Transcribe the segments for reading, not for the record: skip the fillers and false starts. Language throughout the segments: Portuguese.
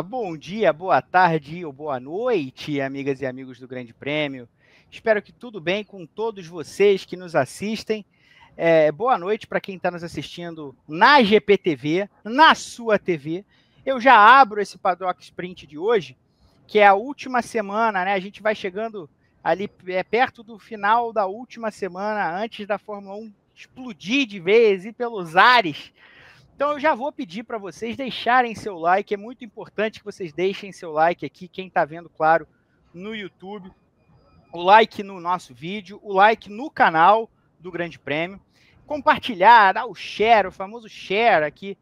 Bom dia, boa tarde ou boa noite, amigas e amigos do Grande Prêmio. Espero que tudo bem com todos vocês que nos assistem. Boa noite para quem está nos assistindo na GPTV, na sua TV. Eu já abro esse Paddock Sprint de hoje, que é a última semana, né? A gente vai chegando ali perto do final da última semana, antes da Fórmula 1 explodir de vez, ir pelos ares. Então eu já vou pedir para vocês deixarem seu like, é muito importante que vocês deixem seu like aqui, quem está vendo, claro, no YouTube, o like no nosso vídeo, o like no canal do Grande Prêmio, compartilhar, dar o share, o famoso share aqui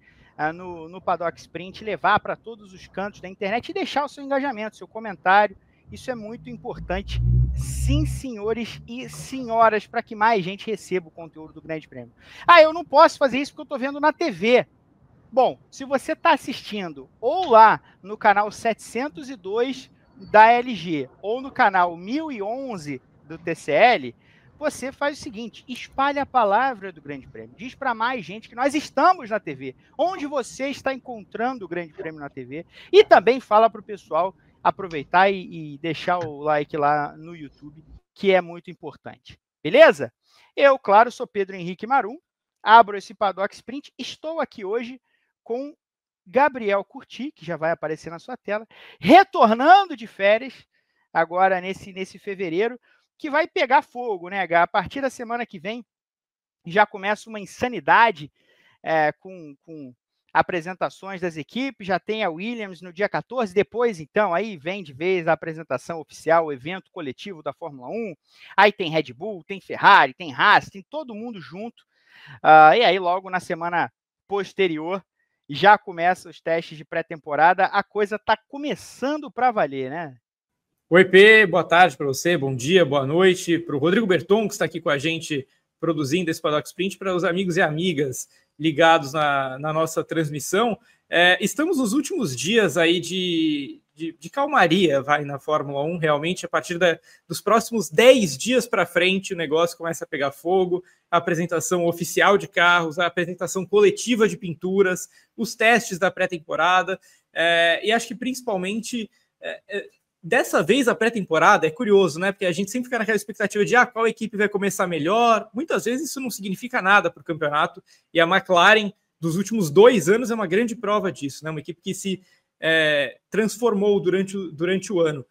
no Paddock Sprint, levar para todos os cantos da internet e deixar o seu engajamento, seu comentário, isso é muito importante, sim, senhores e senhoras, para que mais gente receba o conteúdo do Grande Prêmio. Eu não posso fazer isso porque eu estou vendo na TV. Bom, se você está assistindo ou lá no canal 702 da LG ou no canal 1011 do TCL, você faz o seguinte, espalha a palavra do Grande Prêmio, diz para mais gente que nós estamos na TV, onde você está encontrando o Grande Prêmio na TV, e também fala para o pessoal aproveitar e deixar o like lá no YouTube, que é muito importante. Beleza? Eu, claro, sou Pedro Henrique Marum, abro esse Paddock Sprint, estou aqui hoje com Gabriel Curti, que já vai aparecer na sua tela, retornando de férias, agora nesse fevereiro, que vai pegar fogo, né, Gá? A partir da semana que vem, já começa uma insanidade com apresentações das equipes, já tem a Williams no dia 14, depois, então, aí vem de vez a apresentação oficial, o evento coletivo da Fórmula 1, aí tem Red Bull, tem Ferrari, tem Haas, tem todo mundo junto, e aí logo na semana posterior, já começam os testes de pré-temporada, a coisa está começando para valer, né? Oi, P, boa tarde para você, bom dia, boa noite, para o Rodrigo Berton, que está aqui com a gente produzindo esse Paddock Sprint, para os amigos e amigas ligados na nossa transmissão. Estamos nos últimos dias aí de calmaria, na Fórmula 1, realmente, a partir dos próximos 10 dias para frente, o negócio começa a pegar fogo, a apresentação oficial de carros, a apresentação coletiva de pinturas, os testes da pré-temporada, e acho que principalmente... Dessa vez, a pré-temporada é curioso, né? Porque a gente sempre fica naquela expectativa de qual equipe vai começar melhor. Muitas vezes isso não significa nada para o campeonato. E a McLaren, dos últimos 2 anos, é uma grande prova disso, né? Uma equipe que se transformou durante o ano.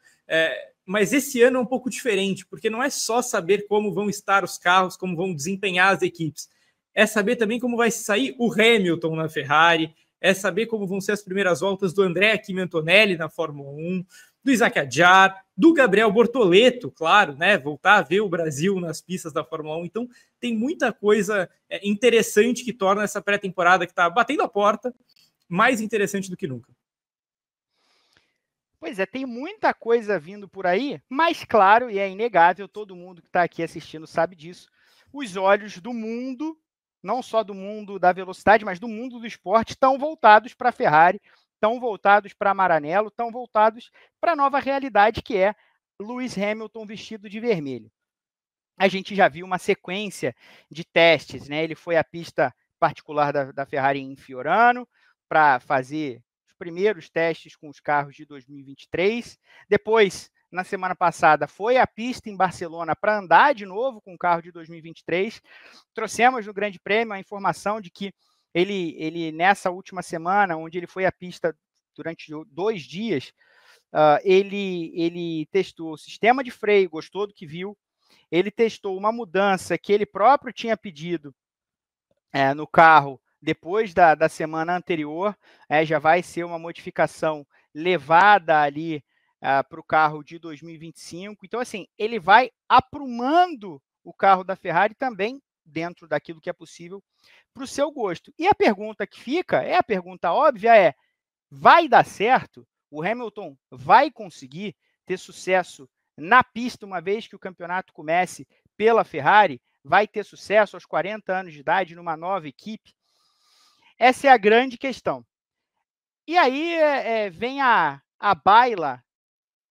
Mas esse ano é um pouco diferente, porque não é só saber como vão estar os carros, como vão desempenhar as equipes. É saber também como vai sair o Hamilton na Ferrari, é saber como vão ser as primeiras voltas do Andrea Kimi Antonelli na Fórmula 1, do Isack Hadjar, do Gabriel Bortoleto, claro, né? Voltar a ver o Brasil nas pistas da Fórmula 1. Então, tem muita coisa interessante que torna essa pré-temporada que está batendo a porta mais interessante do que nunca. Pois é, tem muita coisa vindo por aí, mas claro, e é inegável, todo mundo que está aqui assistindo sabe disso, os olhos do mundo, não só do mundo da velocidade, mas do mundo do esporte, estão voltados para a Ferrari, estão voltados para Maranello, estão voltados para a nova realidade que é Lewis Hamilton vestido de vermelho. A gente já viu uma sequência de testes, né? Ele foi à pista particular da Ferrari em Fiorano para fazer os primeiros testes com os carros de 2023. Depois, na semana passada, foi à pista em Barcelona para andar de novo com o carro de 2023. Trouxemos no Grande Prêmio a informação de que ele nessa última semana, onde ele foi à pista durante 2 dias, ele testou o sistema de freio, gostou do que viu, ele testou uma mudança que ele próprio tinha pedido no carro depois da semana anterior, já vai ser uma modificação levada ali para o carro de 2025. Então, assim, ele vai aprumando o carro da Ferrari também dentro daquilo que é possível para o seu gosto. E a pergunta que fica, a pergunta óbvia vai dar certo? O Hamilton vai conseguir ter sucesso na pista uma vez que o campeonato comece pela Ferrari? Vai ter sucesso aos 40 anos de idade numa nova equipe? Essa é a grande questão. E aí vem a baila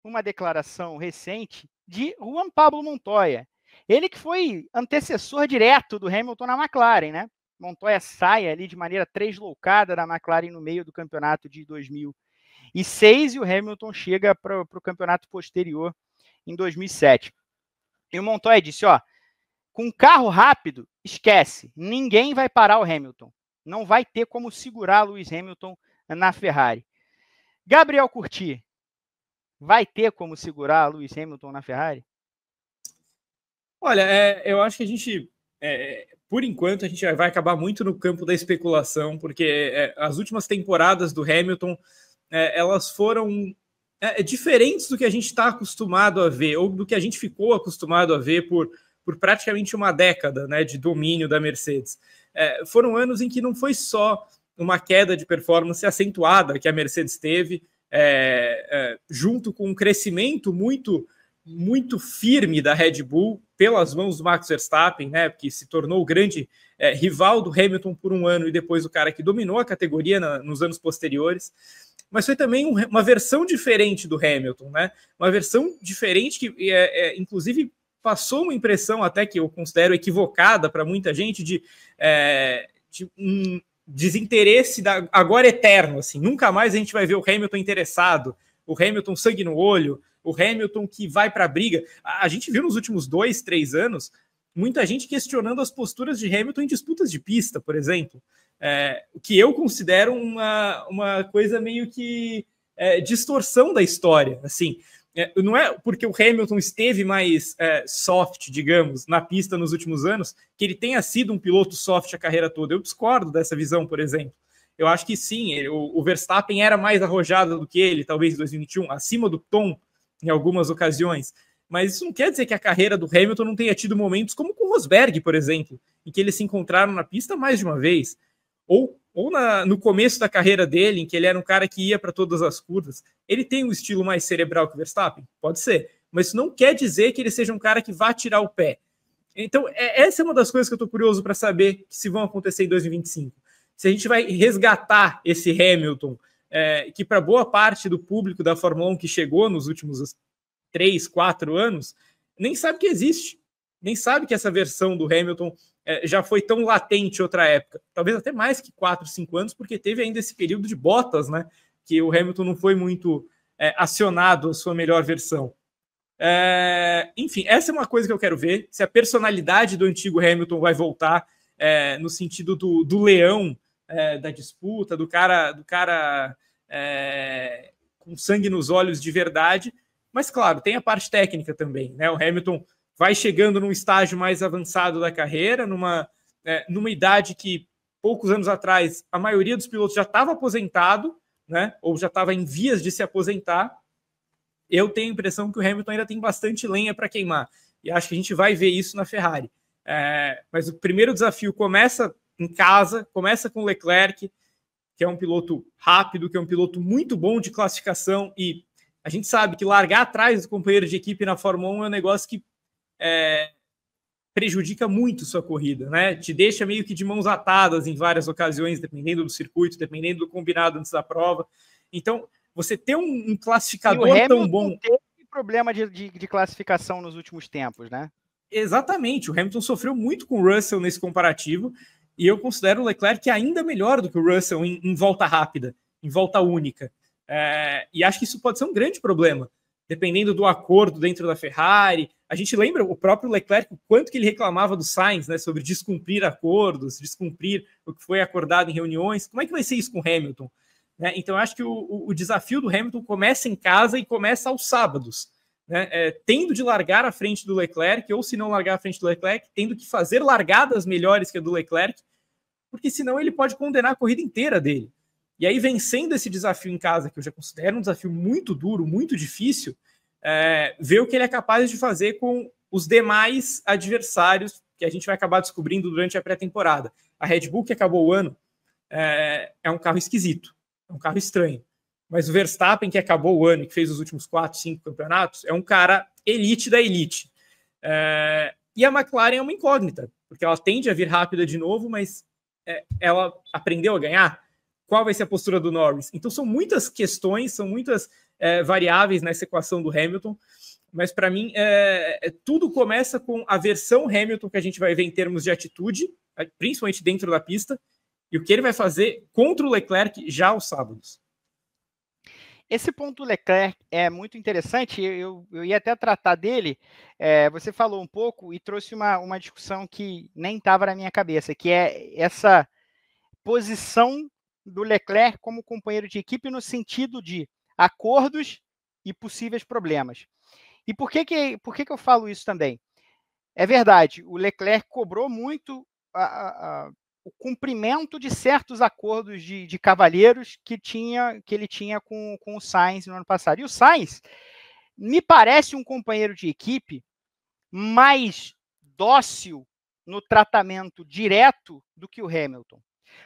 uma declaração recente de Juan Pablo Montoya. Ele que foi antecessor direto do Hamilton na McLaren, né? Montoya sai ali de maneira tresloucada da McLaren no meio do campeonato de 2006 e o Hamilton chega para o campeonato posterior em 2007. E o Montoya disse, ó, com carro rápido, esquece, ninguém vai parar o Hamilton. Não vai ter como segurar Lewis Hamilton na Ferrari. Gabriel Curti, vai ter como segurar Lewis Hamilton na Ferrari? Olha, eu acho que a gente, por enquanto, a gente vai acabar muito no campo da especulação, porque as últimas temporadas do Hamilton, elas foram diferentes do que a gente está acostumado a ver, ou do que a gente ficou acostumado a ver por praticamente uma década, né, de domínio da Mercedes. Foram anos em que não foi só uma queda de performance acentuada que a Mercedes teve, junto com um crescimento muito firme da Red Bull pelas mãos do Max Verstappen, né, que se tornou o grande rival do Hamilton por um ano e depois o cara que dominou a categoria nos anos posteriores. Mas foi também uma versão diferente do Hamilton, né? Uma versão diferente que, inclusive, passou uma impressão até que eu considero equivocada para muita gente de um desinteresse agora eterno, assim, nunca mais a gente vai ver o Hamilton interessado, o Hamilton sangue no olho, o Hamilton que vai para a briga. A gente viu nos últimos 2, 3 anos muita gente questionando as posturas de Hamilton em disputas de pista, por exemplo, o que eu considero uma coisa meio que distorção da história, assim. Não é porque o Hamilton esteve mais soft, digamos, na pista nos últimos anos, que ele tenha sido um piloto soft a carreira toda. Eu discordo dessa visão, por exemplo. Eu acho que sim, o Verstappen era mais arrojado do que ele, talvez em 2021, acima do tom em algumas ocasiões. Mas isso não quer dizer que a carreira do Hamilton não tenha tido momentos como com o Rosberg, por exemplo, em que eles se encontraram na pista mais de uma vez. Ou no começo da carreira dele, em que ele era um cara que ia para todas as curvas. Ele tem um estilo mais cerebral que o Verstappen? Pode ser. Mas isso não quer dizer que ele seja um cara que vá tirar o pé. Então, essa é uma das coisas que eu estou curioso para saber que se vão acontecer em 2025. Se a gente vai resgatar esse Hamilton, que para boa parte do público da Fórmula 1 que chegou nos últimos 3, 4 anos, nem sabe que existe. Nem sabe que essa versão do Hamilton já foi tão latente em outra época. Talvez até mais que 4, 5 anos, porque teve ainda esse período de Bottas, né? Que o Hamilton não foi muito acionado a sua melhor versão. Enfim, essa é uma coisa que eu quero ver, se a personalidade do antigo Hamilton vai voltar no sentido do leão da disputa, do cara com sangue nos olhos de verdade. Mas, claro, tem a parte técnica também, né? O Hamilton vai chegando num estágio mais avançado da carreira, numa idade que, poucos anos atrás, a maioria dos pilotos já estava aposentado, né? Ou já estava em vias de se aposentar. Eu tenho a impressão que o Hamilton ainda tem bastante lenha para queimar. E acho que a gente vai ver isso na Ferrari. Mas o primeiro desafio começa em casa, começa com o Leclerc, que é um piloto rápido, que é um piloto muito bom de classificação, e a gente sabe que largar atrás do companheiro de equipe na Fórmula 1 é um negócio que prejudica muito sua corrida, né? Te deixa meio que de mãos atadas em várias ocasiões, dependendo do circuito, dependendo do combinado antes da prova. Então, você ter um classificador tão bom... teve problema de classificação nos últimos tempos, né? Exatamente. O Hamilton sofreu muito com o Russell nesse comparativo, e eu considero o Leclerc ainda melhor do que o Russell em volta rápida, em volta única. E acho que isso pode ser um grande problema, dependendo do acordo dentro da Ferrari. A gente lembra o próprio Leclerc, o quanto que ele reclamava do Sainz, né, sobre descumprir acordos, descumprir o que foi acordado em reuniões. Como é que vai ser isso com o Hamilton? Então, acho que o desafio do Hamilton começa em casa e começa aos sábados, né? Tendo de largar à frente do Leclerc, ou se não largar à frente do Leclerc, tendo que fazer largadas melhores que a do Leclerc, porque senão ele pode condenar a corrida inteira dele. E aí, vencendo esse desafio em casa, que eu já considero um desafio muito duro, muito difícil, ver o que ele é capaz de fazer com os demais adversários que a gente vai acabar descobrindo durante a pré-temporada. A Red Bull, que acabou o ano, é um carro esquisito, é um carro estranho. Mas o Verstappen, que acabou o ano e que fez os últimos 4, 5 campeonatos, é um cara elite da elite. E a McLaren é uma incógnita, porque ela tende a vir rápida de novo, mas ela aprendeu a ganhar? Qual vai ser a postura do Norris? Então são muitas questões, são muitas variáveis nessa equação do Hamilton, mas para mim tudo começa com a versão Hamilton que a gente vai ver em termos de atitude, principalmente dentro da pista, e o que ele vai fazer contra o Leclerc já aos sábados. Esse ponto do Leclerc é muito interessante, eu ia até tratar dele, você falou um pouco e trouxe uma discussão que nem estava na minha cabeça, que é essa posição do Leclerc como companheiro de equipe no sentido de acordos e possíveis problemas. E por que eu falo isso também? É verdade, o Leclerc cobrou muito o cumprimento de certos acordos de cavalheiros que ele tinha com o Sainz no ano passado. E o Sainz me parece um companheiro de equipe mais dócil no tratamento direto do que o Hamilton.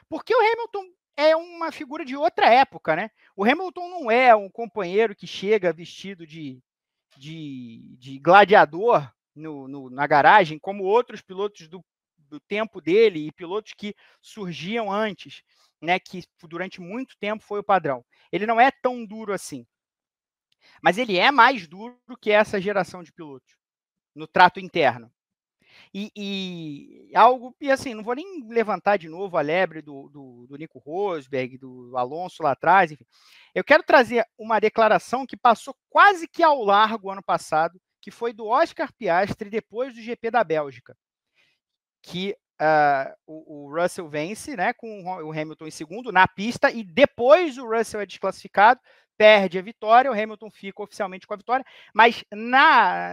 Porque o Hamilton é uma figura de outra época, né? O Hamilton não é um companheiro que chega vestido de gladiador na garagem, como outros pilotos do tempo dele e pilotos que surgiam antes, né, que durante muito tempo foi o padrão. Ele não é tão duro assim, mas ele é mais duro que essa geração de pilotos no trato interno. E assim, não vou nem levantar de novo a lebre do Nico Rosberg, do Alonso lá atrás, enfim. Eu quero trazer uma declaração que passou quase que ao largo ano passado, que foi do Oscar Piastri depois do GP da Bélgica, que o Russell vence, né, com o Hamilton em segundo na pista, e depois o Russell é desclassificado, perde a vitória, o Hamilton fica oficialmente com a vitória, mas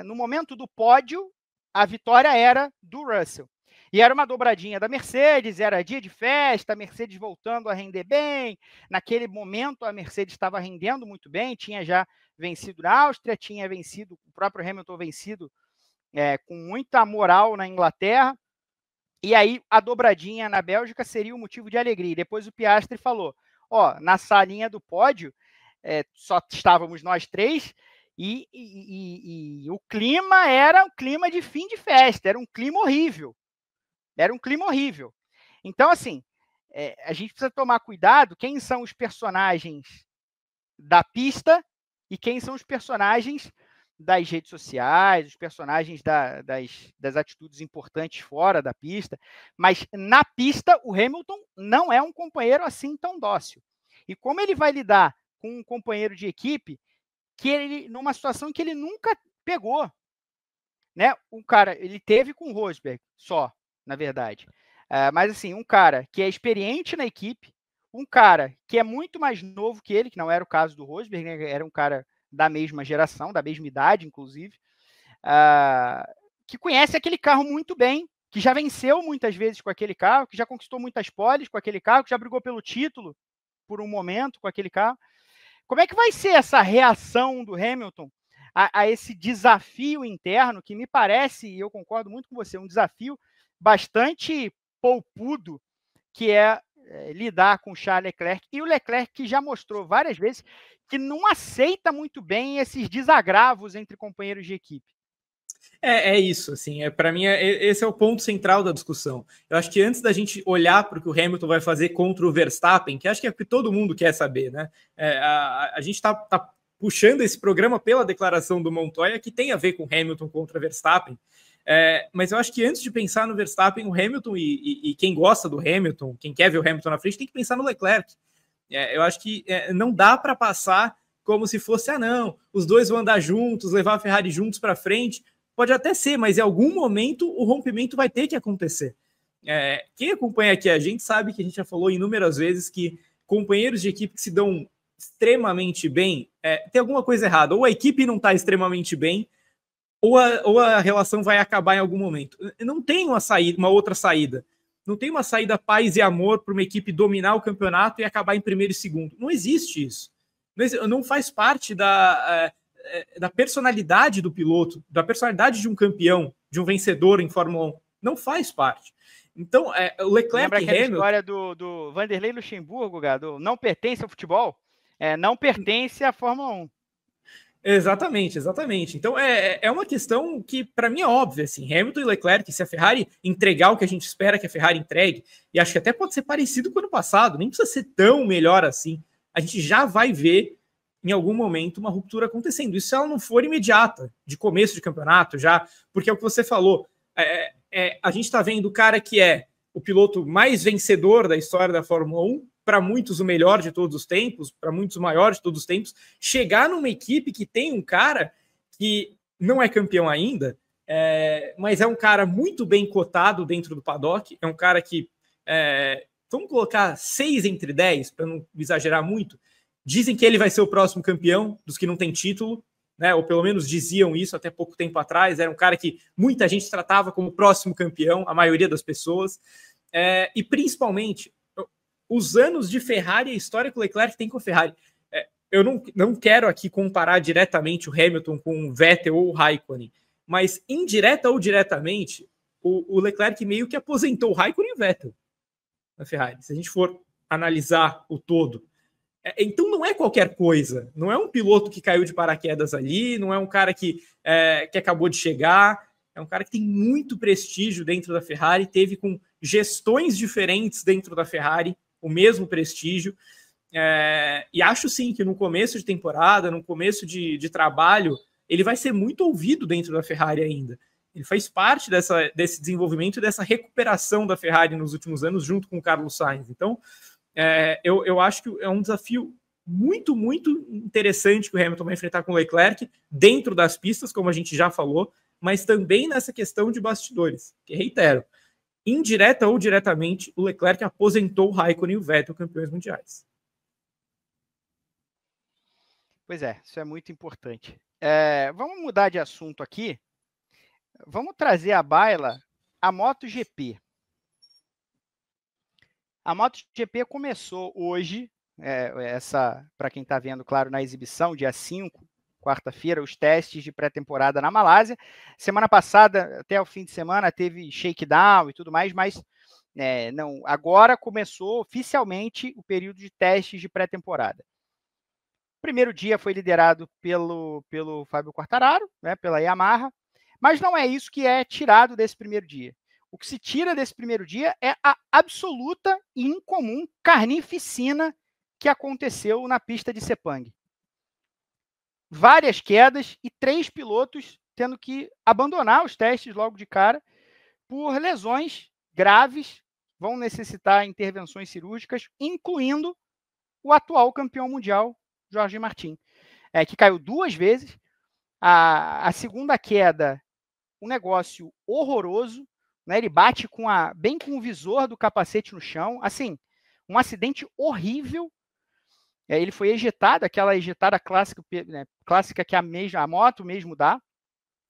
no momento do pódio, a vitória era do Russell. E era uma dobradinha da Mercedes, era dia de festa, a Mercedes voltando a render bem. Naquele momento, a Mercedes estava rendendo muito bem, tinha já vencido na Áustria, tinha vencido, o próprio Hamilton vencido com muita moral na Inglaterra. E aí, a dobradinha na Bélgica seria o motivo de alegria. E depois o Piastri falou, na salinha do pódio, só estávamos nós três, e o clima era um clima de fim de festa, era um clima horrível. Era um clima horrível. Então, assim, a gente precisa tomar cuidado quem são os personagens da pista e quem são os personagens das redes sociais, os personagens das atitudes importantes fora da pista. Mas na pista, o Hamilton não é um companheiro assim tão dócil. E como ele vai lidar com um companheiro de equipe que ele, numa situação que ele nunca pegou, né? Um cara, ele teve com o Rosberg só, na verdade. Mas assim, um cara que é experiente na equipe, um cara que é muito mais novo que ele, que não era o caso do Rosberg, né? Era um cara da mesma geração, da mesma idade, inclusive, que conhece aquele carro muito bem, que já venceu muitas vezes com aquele carro, que já conquistou muitas poles com aquele carro, que já brigou pelo título por um momento com aquele carro. Como é que vai ser essa reação do Hamilton a esse desafio interno, que me parece, e eu concordo muito com você, um desafio bastante poupudo, que é lidar com o Charles Leclerc, e o Leclerc que já mostrou várias vezes que não aceita muito bem esses desagravos entre companheiros de equipe. É isso, assim, para mim esse é o ponto central da discussão. Eu acho que antes da gente olhar para o que o Hamilton vai fazer contra o Verstappen, que acho que é o que todo mundo quer saber, né? A gente tá puxando esse programa pela declaração do Montoya, que tem a ver com Hamilton contra Verstappen, mas eu acho que antes de pensar no Verstappen, o Hamilton e quem gosta do Hamilton, quem quer ver o Hamilton na frente, tem que pensar no Leclerc. Eu acho que não dá para passar como se fosse, não, os dois vão andar juntos, levar a Ferrari juntos para frente. Pode até ser, mas em algum momento o rompimento vai ter que acontecer. Quem acompanha aqui a gente sabe que a gente já falou inúmeras vezes que companheiros de equipe que se dão extremamente bem, tem alguma coisa errada. Ou a equipe não está extremamente bem, ou a relação vai acabar em algum momento. Não tem uma outra saída. Não tem uma saída paz e amor para uma equipe dominar o campeonato e acabar em primeiro e segundo. Não existe isso. Não faz parte da personalidade do piloto, da personalidade de um campeão, de um vencedor em Fórmula 1. Não faz parte. Então, o Leclerc lembra aquela história do Vanderlei Luxemburgo, Gado? Não pertence ao futebol, não pertence à Fórmula 1. Exatamente, exatamente. Então é uma questão que para mim é óbvia, assim, Hamilton e Leclerc, se a Ferrari entregar o que a gente espera que a Ferrari entregue, e acho que até pode ser parecido com o ano passado, nem precisa ser tão melhor assim, a gente já vai ver em algum momento uma ruptura acontecendo. Isso se ela não for imediata, de começo de campeonato já, porque é o que você falou, a gente está vendo o cara que é o piloto mais vencedor da história da Fórmula 1, para muitos o melhor de todos os tempos, para muitos o maior de todos os tempos, chegar numa equipe que tem um cara que não é campeão ainda, mas é um cara muito bem cotado dentro do paddock, é um cara que, vamos colocar 6 entre 10, para não exagerar muito, dizem que ele vai ser o próximo campeão dos que não tem título, né, ou pelo menos diziam isso até pouco tempo atrás, era um cara que muita gente tratava como próximo campeão, a maioria das pessoas, e principalmente os anos de Ferrari, a história que o Leclerc tem com a Ferrari. Eu não quero aqui comparar diretamente o Hamilton com o Vettel ou o Raikkonen, mas indireta ou diretamente, o Leclerc meio que aposentou o Raikkonen e o Vettel na Ferrari, se a gente for analisar o todo. Então não é qualquer coisa, não é um piloto que caiu de paraquedas ali, não é um cara que acabou de chegar, é um cara que tem muito prestígio dentro da Ferrari, teve com gestões diferentes dentro da Ferrari o mesmo prestígio, e acho sim que no começo de temporada, no começo de trabalho, ele vai ser muito ouvido dentro da Ferrari ainda. Ele faz parte desse desenvolvimento e dessa recuperação da Ferrari nos últimos anos, junto com o Carlos Sainz. Então, eu acho que é um desafio muito, muito interessante que o Hamilton vai enfrentar com o Leclerc, dentro das pistas, como a gente já falou, mas também nessa questão de bastidores, que reitero, indireta ou diretamente, o Leclerc aposentou o Raikkonen e o Vettel campeões mundiais. Pois é, isso é muito importante. Vamos mudar de assunto aqui. Vamos trazer à baila a MotoGP. A MotoGP começou hoje, para quem está vendo, claro, na exibição, dia 5, quarta-feira, os testes de pré-temporada na Malásia. Semana passada, até o fim de semana, teve shakedown e tudo mais, mas não. Agora começou oficialmente o período de testes de pré-temporada. O primeiro dia foi liderado pelo Fábio Quartararo, né, pela Yamaha, mas não é isso que é tirado desse primeiro dia. O que se tira desse primeiro dia é a absoluta e incomum carnificina que aconteceu na pista de Sepang. Várias quedas e 3 pilotos tendo que abandonar os testes logo de cara por lesões graves, vão necessitar intervenções cirúrgicas, incluindo o atual campeão mundial, Jorge Martin, que caiu 2 vezes. A segunda queda, um negócio horroroso, né? Ele bate bem com o visor do capacete no chão, assim, um acidente horrível. Ele foi ejetado, aquela ejetada clássica, né, clássica que a moto mesmo dá,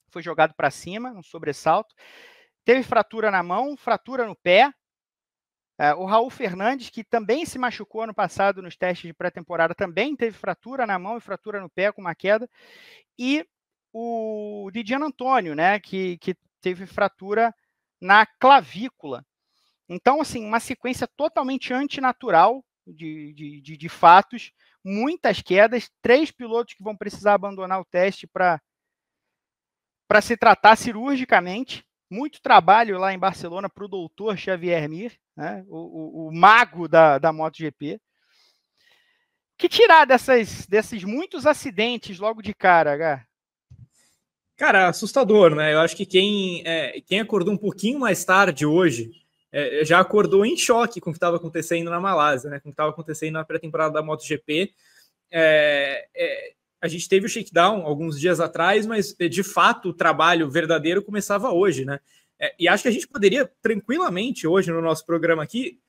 foi jogado para cima, um sobressalto. Teve fratura na mão, fratura no pé. O Raul Fernandes, que também se machucou ano passado nos testes de pré-temporada, também teve fratura na mão e fratura no pé com uma queda. E o Didier Antônio, né, que teve fratura na clavícula. Então, assim, uma sequência totalmente antinatural de fatos, muitas quedas, 3 pilotos que vão precisar abandonar o teste para se tratar cirurgicamente, muito trabalho lá em Barcelona para o doutor Xavier Mir, né, o mago da MotoGP. Que tirar desses muitos acidentes logo de cara, H? Cara, assustador, né? Eu acho que quem acordou um pouquinho mais tarde hoje já acordou em choque com o que estava acontecendo na Malásia, né? Com o que estava acontecendo na pré-temporada da MotoGP. A gente teve o shakedown alguns dias atrás, mas de fato o trabalho verdadeiro começava hoje, né? E acho que a gente poderia tranquilamente hoje no nosso programa aqui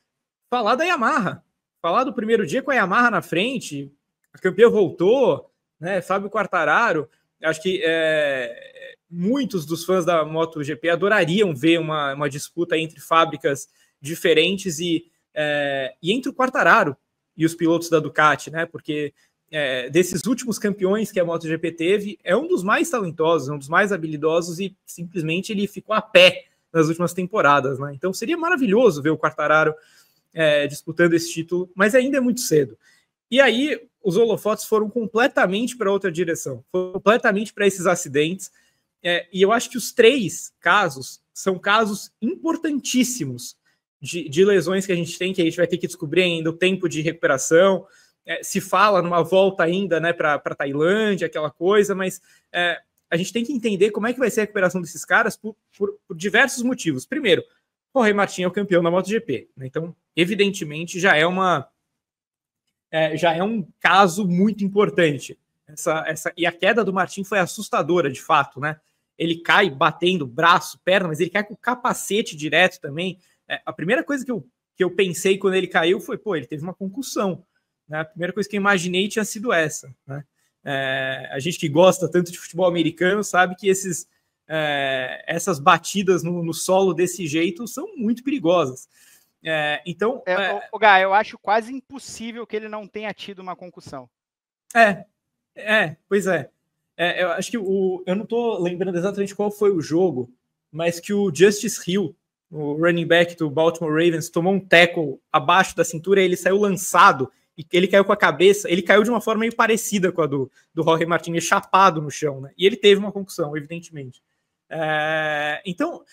falar da Yamaha, falar do primeiro dia com a Yamaha na frente, a campeã voltou, né? Fábio Quartararo. Acho que muitos dos fãs da MotoGP adorariam ver uma disputa entre fábricas diferentes e entre o Quartararo e os pilotos da Ducati, né? Porque desses últimos campeões que a MotoGP teve, é um dos mais talentosos, um dos mais habilidosos e simplesmente ele ficou a pé nas últimas temporadas, né? Então seria maravilhoso ver o Quartararo disputando esse título, mas ainda é muito cedo. E aí os holofotes foram completamente para outra direção, foram completamente para esses acidentes, e eu acho que os 3 casos são casos importantíssimos de lesões que a gente tem, que a gente vai ter que descobrir ainda o tempo de recuperação. Se fala numa volta ainda, né, para a Tailândia, aquela coisa, mas a gente tem que entender como é que vai ser a recuperação desses caras por diversos motivos. Primeiro, Jorge Martin é o campeão da MotoGP, né? Então, evidentemente, já é um caso muito importante. E a queda do Martin foi assustadora, de fato, né? Ele cai batendo braço, perna, mas ele cai com o capacete direto também. A primeira coisa que eu pensei quando ele caiu foi, ele teve uma concussão, né? A primeira coisa que eu imaginei tinha sido essa, né? A gente que gosta tanto de futebol americano sabe que essas batidas no solo desse jeito são muito perigosas. Então, Gá, eu acho quase impossível que ele não tenha tido uma concussão. Pois é. Eu acho que eu não estou lembrando exatamente qual foi o jogo, mas que o Justice Hill, o running back do Baltimore Ravens, tomou um tackle abaixo da cintura e ele saiu lançado, e ele caiu com a cabeça, ele caiu de uma forma meio parecida com a do Jorge Martin, chapado no chão, né? E ele teve uma concussão, evidentemente. Então,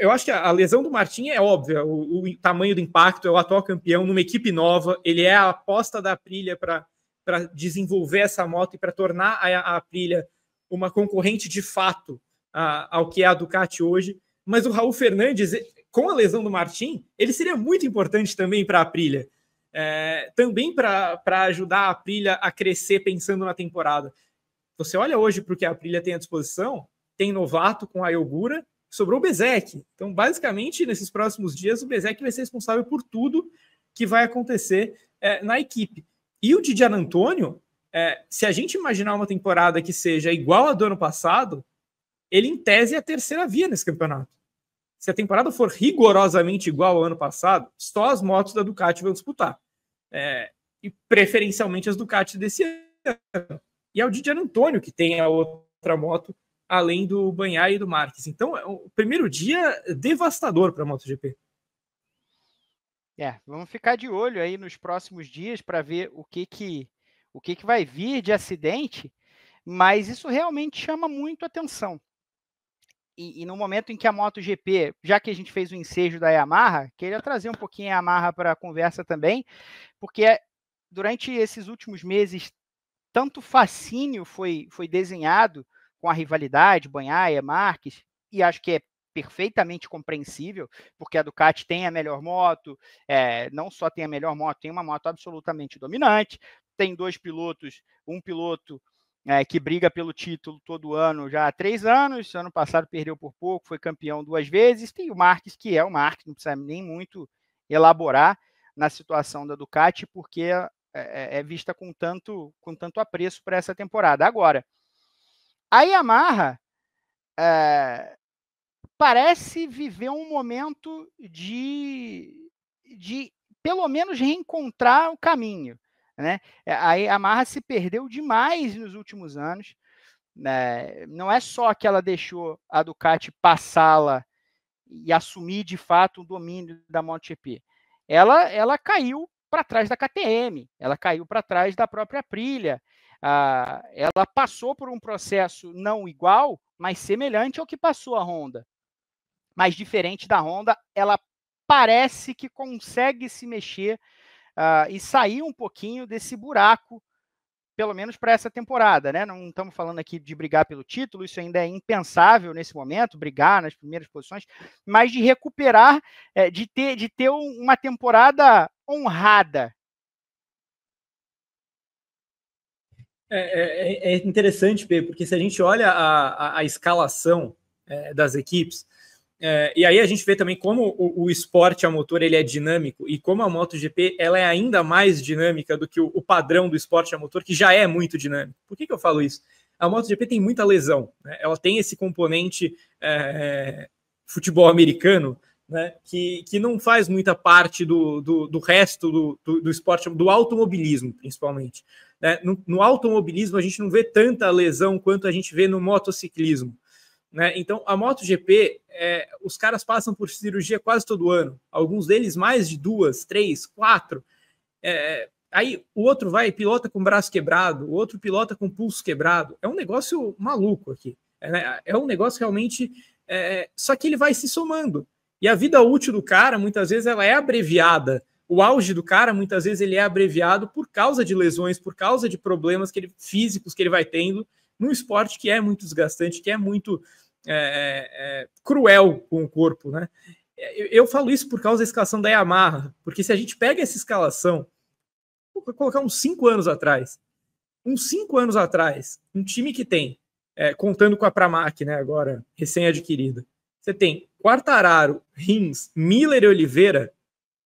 eu acho que a lesão do Martin é óbvia, o tamanho do impacto, é o atual campeão numa equipe nova, ele é a aposta da Aprilia para desenvolver essa moto e para tornar a Aprilia uma concorrente de fato ao que é a Ducati hoje. Mas o Raul Fernandes, com a lesão do Martin, ele seria muito importante também para a Aprilia, também para ajudar a Aprilia a crescer pensando na temporada. Você olha hoje para o que a Aprilia tem à disposição, tem novato com a Ayogura, sobrou o Bezzecchi. Então, basicamente, nesses próximos dias, o Bezzecchi vai ser responsável por tudo que vai acontecer na equipe. E o Di Giannantonio, se a gente imaginar uma temporada que seja igual a do ano passado, ele, em tese, é a terceira via nesse campeonato. Se a temporada for rigorosamente igual ao ano passado, só as motos da Ducati vão disputar. E preferencialmente as Ducati desse ano. E é o Di Giannantonio que tem a outra moto, além do Bagnaia e do Marques. Então, o primeiro dia devastador para a MotoGP. Vamos ficar de olho aí nos próximos dias para ver o que vai vir de acidente, mas isso realmente chama muito atenção. E no momento em que a MotoGP, já que a gente fez o ensejo da Yamaha, queria trazer um pouquinho a Yamaha para a conversa também, porque durante esses últimos meses, tanto fascínio foi desenhado com a rivalidade, Bagnaia, Marques, e acho que é perfeitamente compreensível, porque a Ducati tem a melhor moto, não só tem a melhor moto, tem uma moto absolutamente dominante, tem 2 pilotos, um piloto que briga pelo título todo ano já há 3 anos, ano passado perdeu por pouco, foi campeão 2 vezes, tem o Marques, que é o Marques, não precisa nem muito elaborar na situação da Ducati, porque é vista com tanto apreço para essa temporada. Agora, a Yamaha parece viver um momento de pelo menos reencontrar o caminho, né? A Yamaha se perdeu demais nos últimos anos, né? Não é só que ela deixou a Ducati passá-la e assumir de fato o domínio da MotoGP. Ela caiu para trás da KTM, ela caiu para trás da própria Aprilia. Ela passou por um processo não igual, mas semelhante ao que passou a Honda. Mas diferente da Honda, ela parece que consegue se mexer e sair um pouquinho desse buraco, pelo menos para essa temporada, né? Não estamos falando aqui de brigar pelo título, isso ainda é impensável nesse momento, brigar nas primeiras posições, mas de recuperar, de ter uma temporada honrada. É interessante, Pedro, porque se a gente olha a escalação das equipes, e aí a gente vê também como o esporte a motor ele é dinâmico e como a MotoGP ela é ainda mais dinâmica do que o padrão do esporte a motor, que já é muito dinâmico. Por que eu falo isso? A MotoGP tem muita lesão, né? Ela tem esse componente futebol americano, né? Que não faz muita parte do resto do esporte, do automobilismo, principalmente. Né? No automobilismo a gente não vê tanta lesão quanto a gente vê no motociclismo. Né? Então, a MotoGP, os caras passam por cirurgia quase todo ano. Alguns deles mais de 2, 3, 4. Aí o outro vai e pilota com o braço quebrado, o outro pilota com o pulso quebrado. É um negócio maluco aqui. É um negócio realmente... só que ele vai se somando. E a vida útil do cara, muitas vezes, ela é abreviada. O auge do cara, muitas vezes, ele é abreviado por causa de lesões, por causa de problemas físicos que ele vai tendo num esporte que é muito desgastante, que é muito cruel com o corpo, né? Eu falo isso por causa da escalação da Yamaha, porque se a gente pega essa escalação, vou colocar uns 5 anos atrás, um time que tem, contando com a Pramac, né, agora recém-adquirida, você tem Quartararo, Rins, Miller e Oliveira.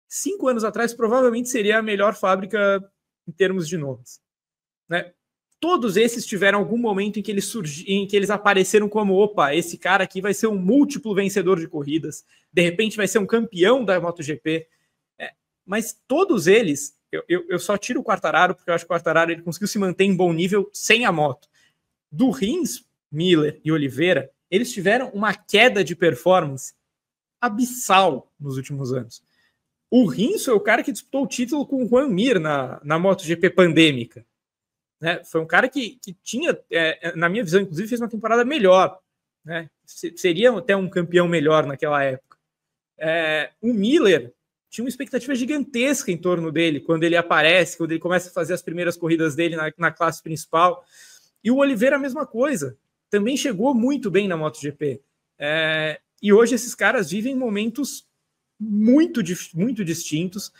5 anos atrás, provavelmente seria a melhor fábrica em termos de nomes, né? Todos esses tiveram algum momento em que eles apareceram como, opa, esse cara aqui vai ser um múltiplo vencedor de corridas, de repente vai ser um campeão da MotoGP. Mas todos eles, eu só tiro o Quartararo, porque eu acho que o Quartararo ele conseguiu se manter em bom nível sem a moto. Do Rins, Miller e Oliveira, eles tiveram uma queda de performance abissal nos últimos anos. O Rins foi o cara que disputou o título com o Juan Mir na MotoGP pandêmica. Né? Foi um cara que tinha, na minha visão, inclusive, fez uma temporada melhor. Né? Seria até um campeão melhor naquela época. O Miller tinha uma expectativa gigantesca em torno dele quando ele aparece, quando ele começa a fazer as primeiras corridas dele na classe principal. E o Oliveira, a mesma coisa. Também chegou muito bem na MotoGP. E hoje esses caras vivem momentos muito distintos.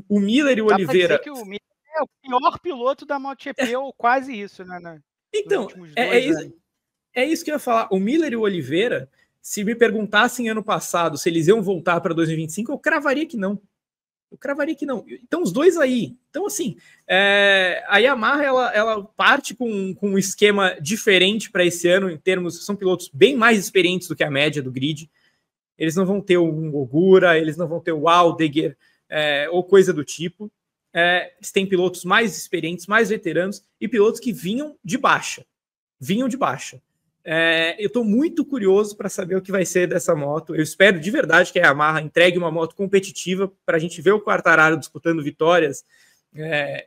O Miller e o Oliveira... Dá pra dizer que o Miller é o pior piloto da MotoGP, ou quase isso, né? Então, é isso que eu ia falar. O Miller e o Oliveira, se me perguntassem ano passado se eles iam voltar para 2025, eu cravaria que não. Então, os dois aí. Então, assim, a Yamaha, ela parte com um esquema diferente para esse ano, em termos... São pilotos bem mais experientes do que a média do grid. Eles não vão ter um Ogura, eles não vão ter o Aldegger, ou coisa do tipo. Eles têm pilotos mais experientes, mais veteranos, e pilotos que vinham de baixa. Eu estou muito curioso para saber o que vai ser dessa moto. Eu espero de verdade que a Yamaha entregue uma moto competitiva para a gente ver o Quartararo disputando vitórias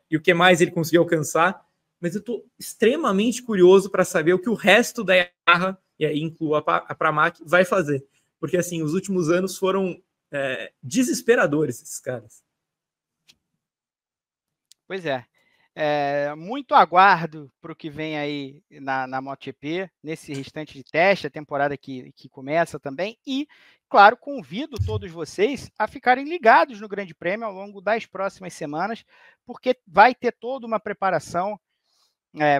e o que mais ele conseguiu alcançar. Mas eu estou extremamente curioso para saber o que o resto da Yamaha, e aí incluo a Pramac, vai fazer. Porque, assim, os últimos anos foram desesperadores, esses caras. Pois é. Muito aguardo para o que vem aí na MotoGP, nesse restante de teste, a temporada que começa também. E, claro, convido todos vocês a ficarem ligados no Grande Prêmio ao longo das próximas semanas, porque vai ter toda uma preparação,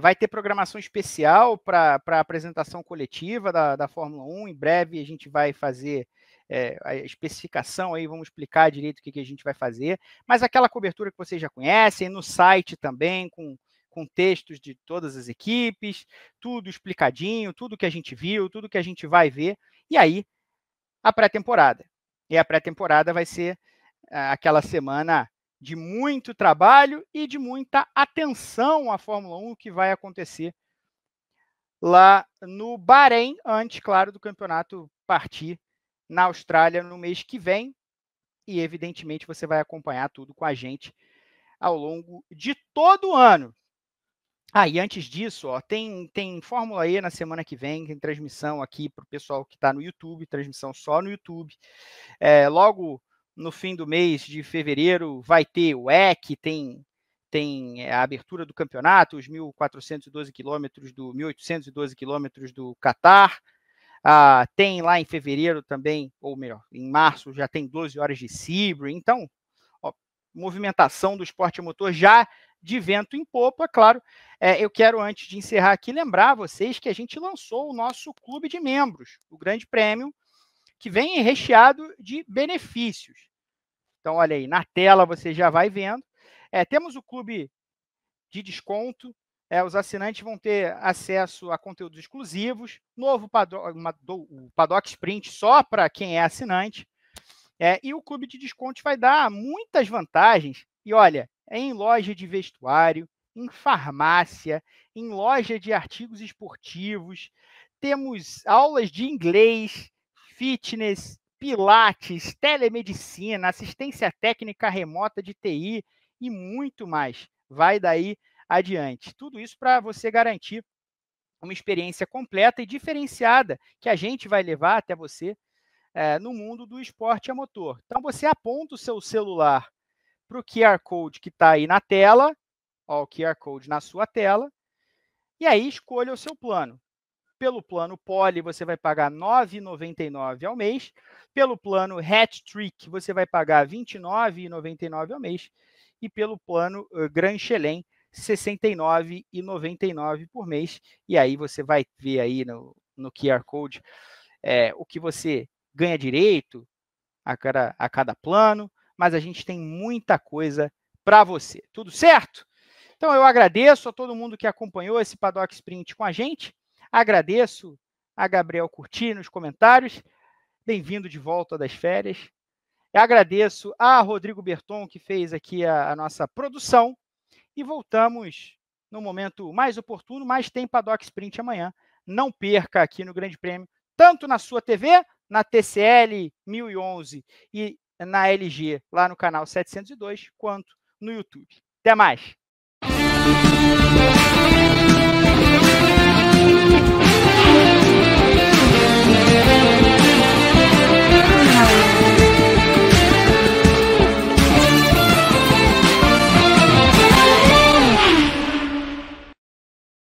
vai ter programação especial para a apresentação coletiva da Fórmula 1. Em breve a gente vai fazer a especificação aí, vamos explicar direito o que a gente vai fazer, mas aquela cobertura que vocês já conhecem, no site também, com textos de todas as equipes, tudo explicadinho, tudo que a gente viu, tudo que a gente vai ver, e aí a pré-temporada. E a pré-temporada vai ser aquela semana de muito trabalho e de muita atenção à Fórmula 1, que vai acontecer lá no Bahrein, antes, claro, do campeonato partir na Austrália no mês que vem, e evidentemente você vai acompanhar tudo com a gente ao longo de todo o ano. E antes disso, tem Fórmula E na semana que vem, tem transmissão aqui para o pessoal que está no YouTube, transmissão só no YouTube. Logo no fim do mês de fevereiro vai ter o WEC, tem a abertura do campeonato, os 1.412 quilômetros 1.812 quilômetros do Catar. Tem lá em fevereiro também, ou melhor, em março já tem 12 horas de Sebring. Então, movimentação do esporte motor já de vento em popa. Claro, eu quero, antes de encerrar aqui, lembrar vocês que a gente lançou o nosso clube de membros, o Grande Prêmio, que vem recheado de benefícios. Então, olha aí, na tela você já vai vendo. Temos o clube de desconto. Os assinantes vão ter acesso a conteúdos exclusivos, novo Paddock Sprint só para quem é assinante, e o clube de desconto vai dar muitas vantagens, e olha, em loja de vestuário, em farmácia, em loja de artigos esportivos, temos aulas de inglês, fitness, pilates, telemedicina, assistência técnica remota de TI, e muito mais. Vai daí adiante. Tudo isso para você garantir uma experiência completa e diferenciada que a gente vai levar até você no mundo do esporte a motor. Então, você aponta o seu celular para o QR Code que está aí na tela, ó, o QR Code na sua tela, e aí escolha o seu plano. Pelo plano Poly, você vai pagar R$ 9,99 ao mês. Pelo plano Hat Trick, você vai pagar R$ 29,99 ao mês. E pelo plano Grand Chelem, R$ 69,99 por mês. E aí você vai ver aí no QR Code o que você ganha direito a cada plano. Mas a gente tem muita coisa para você. Tudo certo? Então, eu agradeço a todo mundo que acompanhou esse Paddock Sprint com a gente. Agradeço a Gabriel Curti nos comentários. Bem-vindo de volta das férias. Eu agradeço a Rodrigo Berton, que fez aqui a nossa produção. E voltamos no momento mais oportuno, mas tem Paddock Sprint amanhã. Não perca aqui no Grande Prêmio, tanto na sua TV, na TCL 1011 e na LG, lá no canal 702, quanto no YouTube. Até mais!